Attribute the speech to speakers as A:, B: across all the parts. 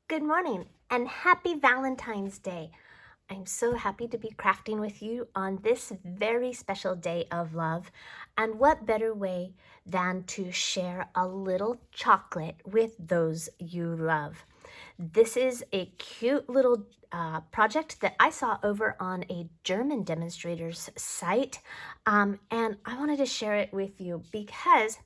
A: Good morning and happy Valentine's Day. I'm so happy to be crafting with you on this very special day of love. And what better way than to share a little chocolate with those you love? This is a cute little project that I saw over on a German demonstrator's site. And I wanted to share it with you because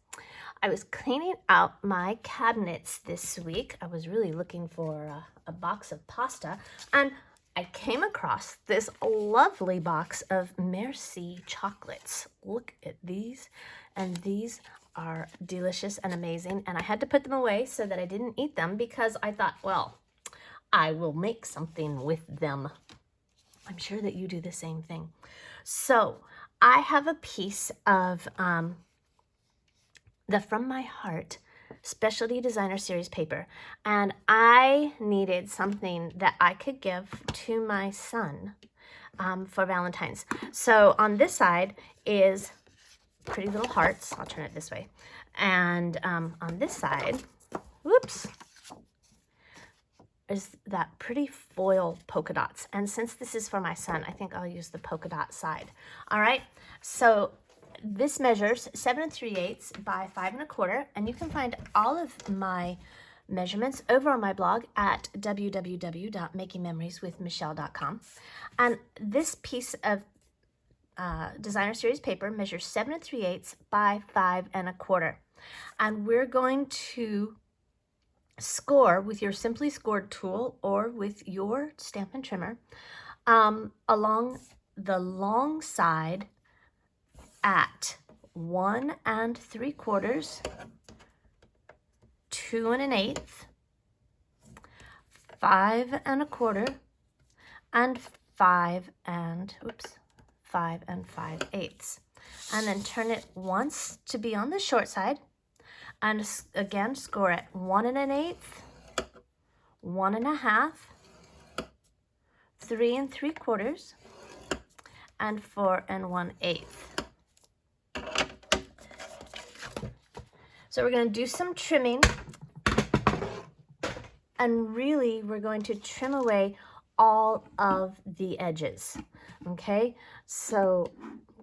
A: I was cleaning out my cabinets this week. I was really looking for a box of pasta, and I came across this lovely box of Merci chocolates. Look at these, and these are delicious and amazing, and I had to put them away so that I didn't eat them because I thought, well, I will make something with them. I'm sure that you do the same thing. So I have a piece of the From My Heart Specialty Designer Series paper, and I needed something that I could give to my son for Valentine's. So on this side is pretty little hearts. I'll turn it this way. And on this side, whoops, is that pretty foil polka dots. And since this is for my son, I think I'll use the polka dot side. All right, so this measures 7 3/8 by 5 1/4, and you can find all of my measurements over on my blog at www.makingmemorieswithmichelle.com. And this piece of designer series paper measures 7 3/8 by 5 1/4. And we're going to score with your Simply Scored tool or with your Stampin' Trimmer along the long side at 1 3/4, 2 1/8, 5 1/4, and 5 5/8. And then turn it once to be on the short side, and again score at 1 1/8, 1 1/2, 3 3/4, and 4 1/8. So we're going to do some trimming, and really we're going to trim away all of the edges. Okay, so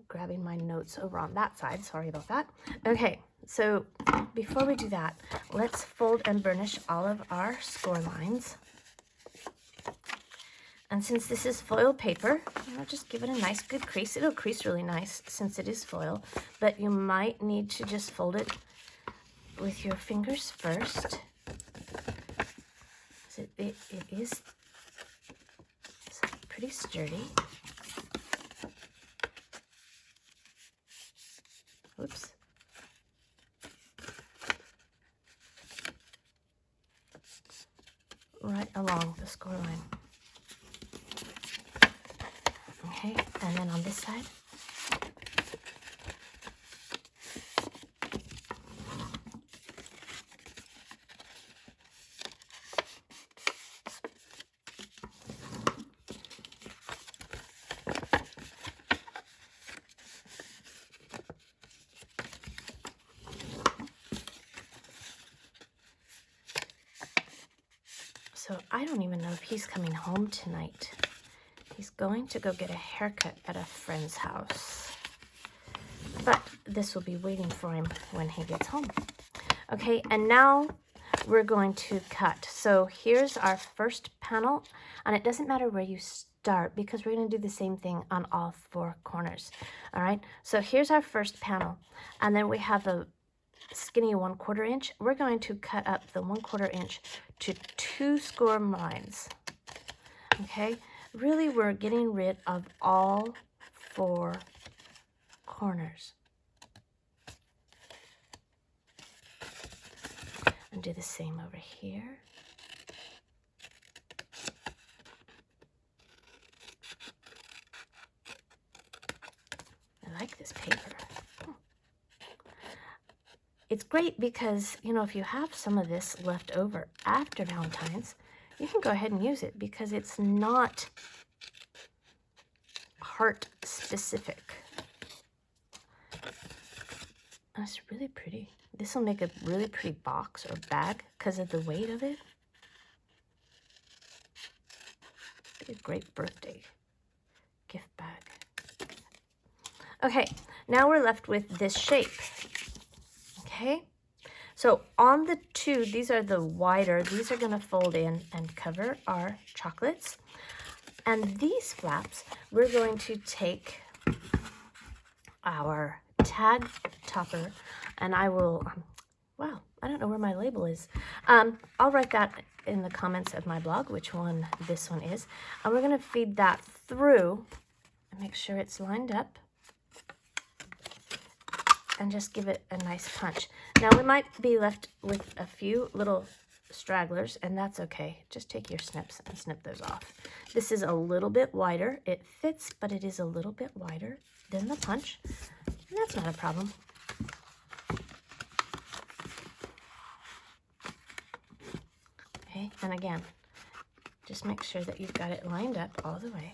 A: grabbing my notes over on that side, sorry about that. Okay, so before we do that, let's fold and burnish all of our score lines. And since this is foil paper, I'll just give it a nice good crease. It'll crease really nice since it is foil, but you might need to just fold it with your fingers first. It is pretty sturdy. Oops. Right along the score line. Okay, and then on this side. So I don't even know if he's coming home tonight. He's going to go get a haircut at a friend's house. But this will be waiting for him when he gets home. Okay, and now we're going to cut. So here's our first panel, and it doesn't matter where you start because we're going to do the same thing on all 4 corners. All right, so here's our first panel, and then we have a skinny 1/4 inch. We're going to cut up the 1/4 inch to 2 score lines. Okay, really we're getting rid of all 4 corners. And do the same over here. I like this paper. It's great because, you know, if you have some of this left over after Valentine's, you can go ahead and use it because it's not heart specific. And it's really pretty. This will make a really pretty box or bag because of the weight of it. be a great birthday gift bag. Okay, now we're left with this shape. Okay, so on the two, these are the wider, these are gonna fold in and cover our chocolates. And these flaps, we're going to take our tag topper, and I will, wow, I don't know where my label is. I'll write that in the comments of my blog, which one this one is. And we're gonna feed that through and make sure it's lined up and just give it a nice punch. Now we might be left with a few little stragglers, and that's okay. Just take your snips and snip those off. This is a little bit wider. It fits, but it is a little bit wider than the punch, and that's not a problem. Okay, and again, just make sure that you've got it lined up all the way.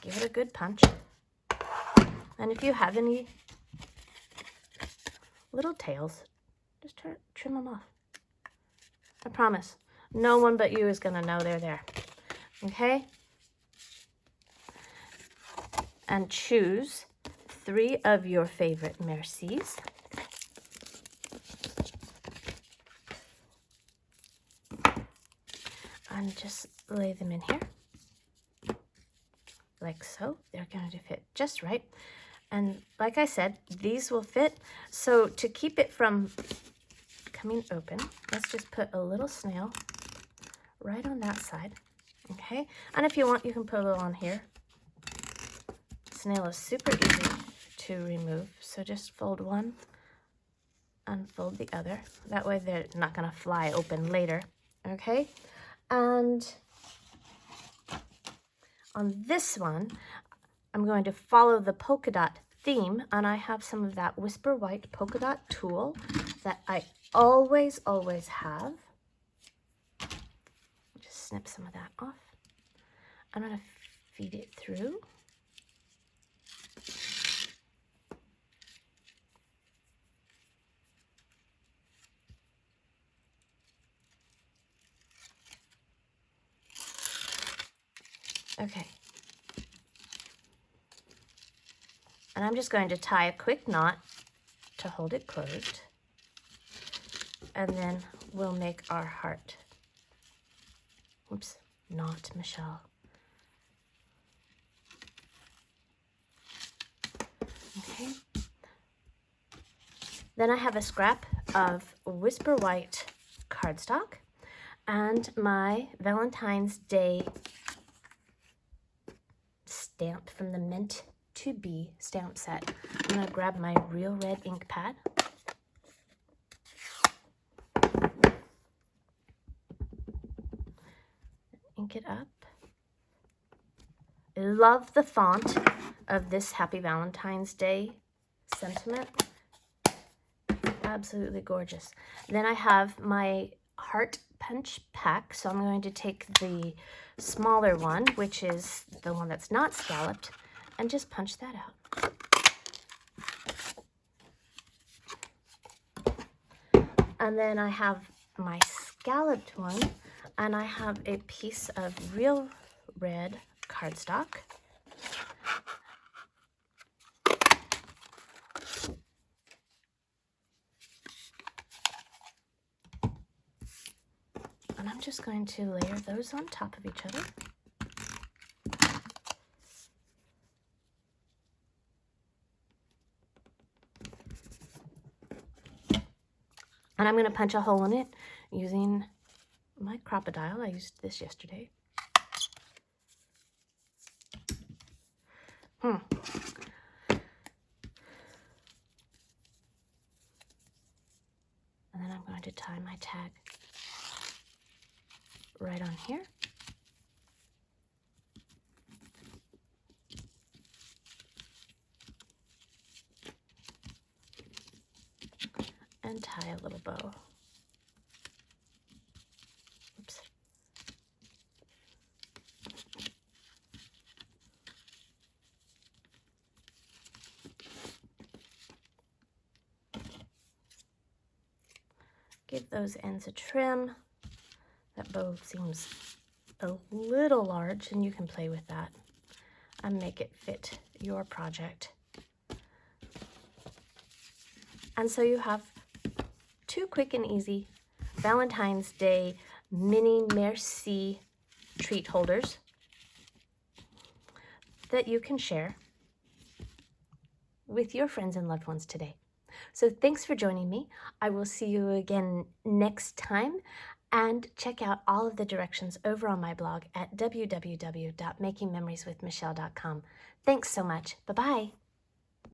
A: Give it a good punch. And if you have any little tails, just trim them off. I promise, no one but you is gonna know they're there, okay? And choose 3 of your favorite Mercis. And just lay them in here, like so. They're going to fit just right. And like I said, these will fit. So to keep it from coming open, let's just put a little snail right on that side, okay? And if you want, you can put a little on here. Snail is super easy to remove, so just fold one, unfold the other. That way they're not gonna fly open later, okay? And on this one, I'm going to follow the polka dot theme, and I have some of that Whisper White polka dot tulle that I always have. Just snip some of that off. I'm gonna feed it through. Okay. And I'm just going to tie a quick knot to hold it closed. And then we'll make our heart. Oops, not Michelle. Okay. Then I have a scrap of Whisper White cardstock and my Valentine's Day stamp from the Meant to Be stamp set. I'm gonna grab my real red ink pad. Ink it up. I love the font of this Happy Valentine's Day sentiment. Absolutely gorgeous. Then I have my heart punch pack, so I'm going to take the smaller one, which is the one that's not scalloped, and just punch that out. And then I have my scalloped one, and I have a piece of real red cardstock. And I'm just going to layer those on top of each other. And I'm going to punch a hole in it using my crocodile. I used this yesterday. And then I'm going to tie my tag right on here. And tie a little bow. Oops. Give those ends a trim. That bow seems a little large, and you can play with that and make it fit your project. And so you have 2 quick and easy Valentine's Day mini Merci treat holders that you can share with your friends and loved ones today. So thanks for joining me. I will see you again next time, and check out all of the directions over on my blog at www.makingmemorieswithmichelle.com. Thanks so much. Bye-bye.